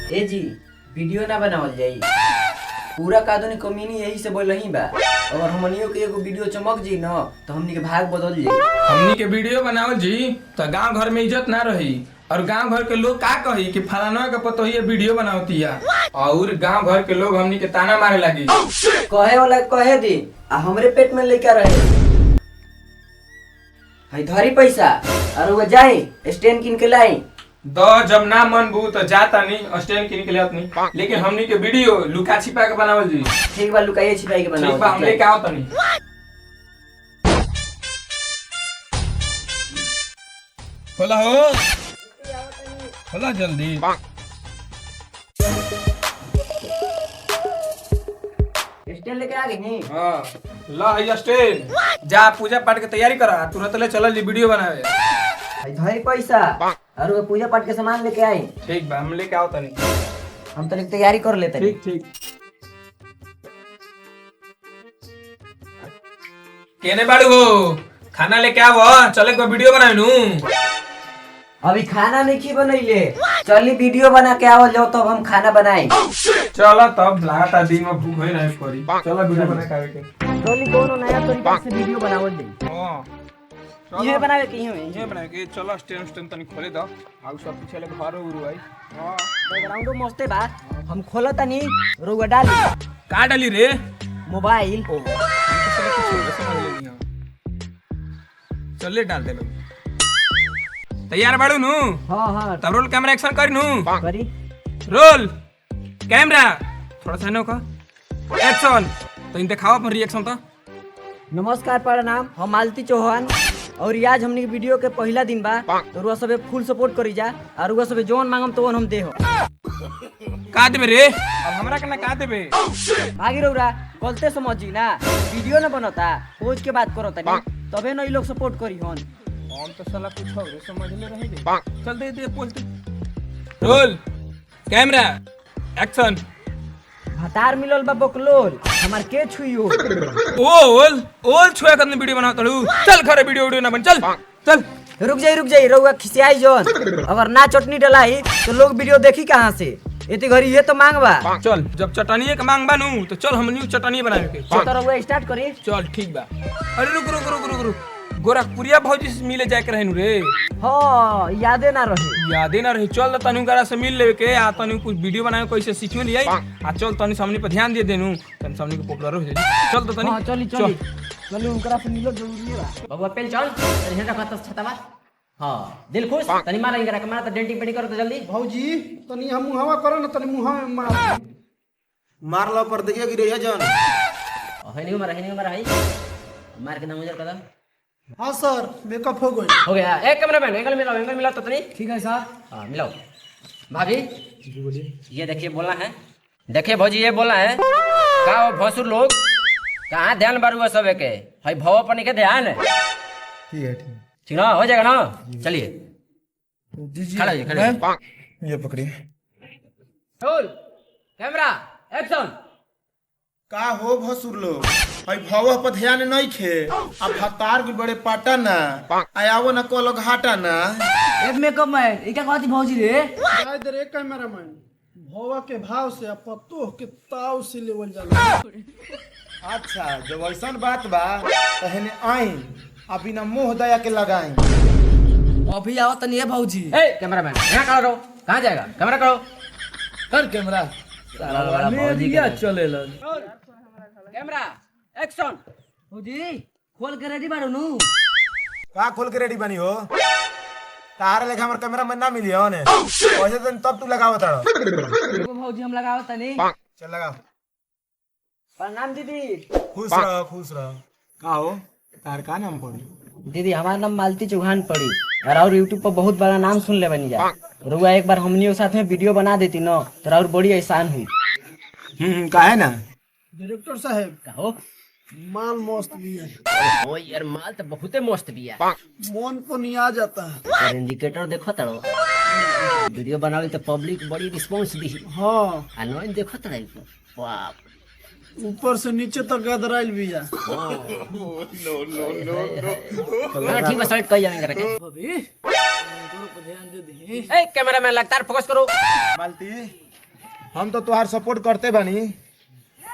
ए जी वीडियो ना बनावल जाई, पूरा कादूनी कमीनी यही से बोल रही बा। अगर हमनियों के एगो वीडियो चमक जी न तो हमनी के भाग बदल जाई। हमनी के वीडियो बनावल जी तो गांव घर में इज्जत ना रही और गांव घर के लोग का कही कि फलाना के पतोहिया वीडियो बनावतिया और गांव घर के लोग हमनी के ताना मारे लगी। कहे वाला कहे दी आ हमरे पेट में लेकर रहे हई धरी पैसा और वो जाई स्टैंड किन के लाई। जब ना मन बू तो जाता नहीं स्टैंड किन के लिए नहीं, लेकिन हमनी के वीडियो लुका छिपा के बनावल जी। ठीक बा लुकाइए छिपाई के बनाओ। ठीक बा हम लेके आओ तनी। खोला हो खोला जल्दी। स्टैंड लेके आ गई। हाँ ला ये स्टैंड जा पूजा पाठ के तैयारी करा तुरंत ले चलल जी वीडियो बनावे। हई धरी पैसा और वो पूजा पाठ के सामान लेके आई। ठीक बा हम लेके आओ तनी। हम तनिक तैयारी कर लेते। ठीक ठीक। केने बाड़ू हो खाना लेके आवो चले को वीडियो बनावे नु। अभी खाना नहीं की बनैले, चली वीडियो बना के आओ जाओ तब हम खाना बनाए। चलो तब लगाता दिन में भूख होई नहीं पड़ी। चलो वीडियो बना के आवे के। चली कोनो नया तरीका से वीडियो बनावल दे। हां ये बनावे के ये बना के चलो स्टैंड स्टैंड तनी खोले दो आउ सब पीछे ले घर उरु आई। हां बैकग्राउंड मस्ते बा, हम खोलतनी रोगा डाली का डाली रे मोबाइल। चल ले डाल दे लो। तैयार बाड़ू नु। हां हां तब रोल कैमरा एक्शन कर नु। करी रोल कैमरा थोड़ा सा नो का एक्शन तो इन दिखाओ अपन रिएक्शन तो। नमस्कार प्रणाम, हम मालती चौहान और आज हमनी के वीडियो के पहला दिन बा तो रुआ सबे फुल सपोर्ट करी जा और रुआ सबे जोन मांगम तो हम दे हो। का देबे रे अब हमरा के ना का देबे भागी रौरा कलते समझी ना, वीडियो ना बनता खोज के बात करो तनी तबे न ई लोग सपोर्ट करी हन। हम तो साला कुछ और समझ ले रहे गे। चल दे बोलते। Roll camera action. हतार मिलल बा बकलोल हमार के छुइयो। ओल ओल छुआ करने वीडियो बनाओ तड़ू। चल खरे वीडियो ना बन चल चल। रुक जाई रौआ खिसियाई जोन, अगर ना चटनी डलाई तो लोग वीडियो देखी कहां से। इतनी घड़ी ये तो मांगबा। चल जब चटनी के मांग बानू तो चल हम न्यू चटनी बनावे के। तो रौआ स्टार्ट करी। चल ठीक बा। अरे रुक रुक रुक रुक रुक गोरखपुरिया भौजी से मिले जाए के रहनु रे। हां यादे ना रही। चल तनी करा से मिल लेवे के आ तनी कुछ वीडियो बनावे कैसे सीखवे लिया आ चल तनी सामने पे ध्यान दे देनु तनी सामने के पॉपुलर हो जाई। चल तो तनी। हां चली उनकरा से मिलो जरूरी बा। बबुआ पेन चल तनी हेटा खत छतवा। हां दिल खुश तनी मार इंगरा के मार त डेंटिंग पेंटिंग करो तो जल्दी। भौजी तनी हम मुहावा करो ना, तनी मुहावा में मार लो पर देखिए गिरे है जान। है नहीं मार है मार के ना मुझे कदम। हाँ सर मेकअप हो गया। एक कैमरामैन एंगल मिलाओ तो तनी। ठीक है सर। हाँ मिलाओ। भाभी जी बोलिए। ये देखिए बोलना है, देखिए भौजी ये बोलना है का भसुर लोग कहाँ ध्यान बारू सब के भाई भव अपने के ध्यान है। ठीक है ठीक ना हो जाएगा ना। चलिए खड़ा ये पकड़िए। Roll camera action. का हो भसुर लोग भाई भव पर ध्यान नहीं खे अब हतार के बड़े पाटा ना आयावो ना कोलो घाटा ना। एक मेकअप मैन ई क्या कहती भौजी रे। जाय दे रे कैमरामैन भवा के भाव से अब पत्तो के ताव से लेवल जाला। अच्छा जब ऐसन बात बा तहने आई आ बिना मोह दया के लगाई। अभी आओ तनी है भौजी। ए कैमरामैन यहां खड़ा रहो, कहां जाएगा कैमरा करो कर कैमरा। साला भौजी क्या चलेला। Camera action. भौजी खोल के रेडी बाड़ू नु। का खोल के रेडी बनी हो तारे लेके हमर कैमरा में ना मिली हो ने वैसे तो तब तू लगावत रहो। भौजी हम लगावत तनी। चल लगाओ। प्रणाम दीदी। खुश रहो। का हो तार का नाम पड़ी? दीदी हमारा नाम मालती चौहान पड़ी और यूट्यूब पर बहुत बड़ा नाम सुन ले बनी जा। रुआ एक बार हमनियों साथ में वीडियो बना देती न तो और बड़ी एहसान हुई। का है ना डायरेक्टर साहब कहो माल मस्त भी है। ओ यार माल तो बहुते मस्त भी है, मन को नहीं आ जाता है। इंडिकेटर देखो तड़ो वीडियो बनावे तो पब्लिक बड़ी रिस्पांस दी। हाँ अनोइन देखो तड़ो बाप ऊपर से नीचे तक गदराइल भी है। ठीक है सेट कर जाएंगे रखे अभी ध्यान दे दी। ए कैमरामैन लगातार फोकस करो। मालती हम तो तुहार सपोर्ट करते बनी,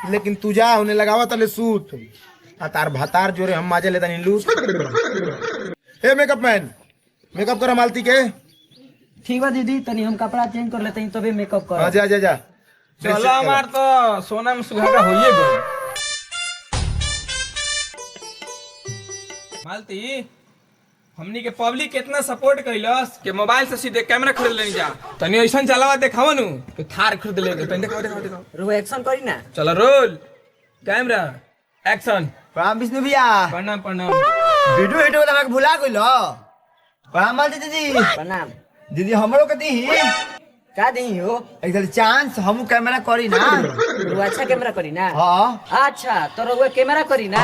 लेकिन तू जा उन्हें लगावा तले सूट आ तार भातार जोरे हम माजे लेता नहीं लूट। ए मेकअप मैन, मेकअप कर मालती के। ठीक बा दीदी, तनी हम कपड़ा चेंज कर लेते हैं तभी मेकअप कर। हाँ जा जा जा। चलो हमार तो सोना में सुहागा होइए गए। मालती हमनी के पब्लिक कितना सपोर्ट कइलस कि मोबाइल से सीधे कैमरा खरीद लेनी जा। तनी ऐसा चलावा देखावा नु तो थार खरीद ले। तनी देखाओ देखाओ देखाओ। रो एक्शन करी ना। चलो रोल कैमरा एक्शन। प्रणाम विष्णु भैया। प्रणाम प्रणाम। वीडियो एडियो लगा के भुला गइल। प्रणाम मालती दीदी। प्रणाम। दीदी हमरो के दी का दी हो? एकदम चांस हम कैमरा करी ना। रो अच्छा कैमरा करी ना। हाँ अच्छा तो रुआ कैमरा करी ना।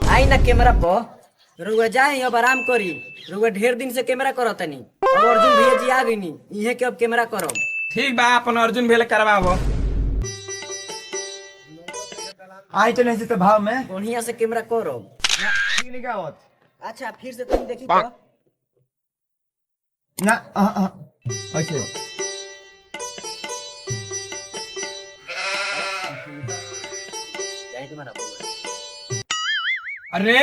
आई ना कैमरा पर रुआ जाए अब आराम करी। रुआ ढेर दिन से कैमरा करो तनी। अब अर्जुन भैया जी आ गई नी, इहे के अब कैमरा करो। ठीक बा अपन अर्जुन भेले करवाबो। आई तो नहीं से तो भाव में बढ़िया से कैमरा करो। ठीक नहीं क्या होत अच्छा फिर से तुम देखी तो। ना ऐसे अरे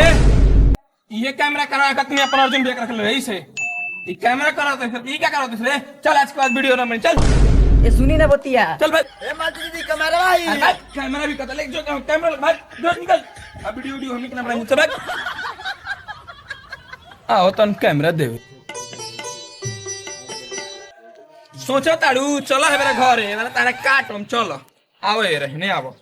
ये कैमरा करा का तुम अपन अर्जुन भेले रख लो यही से। ये कैमरा करा तो फिर ये क्या करो रे। चल आज के बाद वीडियो ना बने। चल ए सुनी ना बतिया। चल भाई। ए मालती दीदी कैमरा भाई। अरे कैमरा भी कत ले जो कैमरा भाई जो निकल। अब वीडियो हम निकलना बनाएंगे। चल आओ तन कैमरा दे। सोचो ताड़ू चलो है मेरा घर है मैंने तारा काट हम चलो आओ ये रहे नहीं आवो।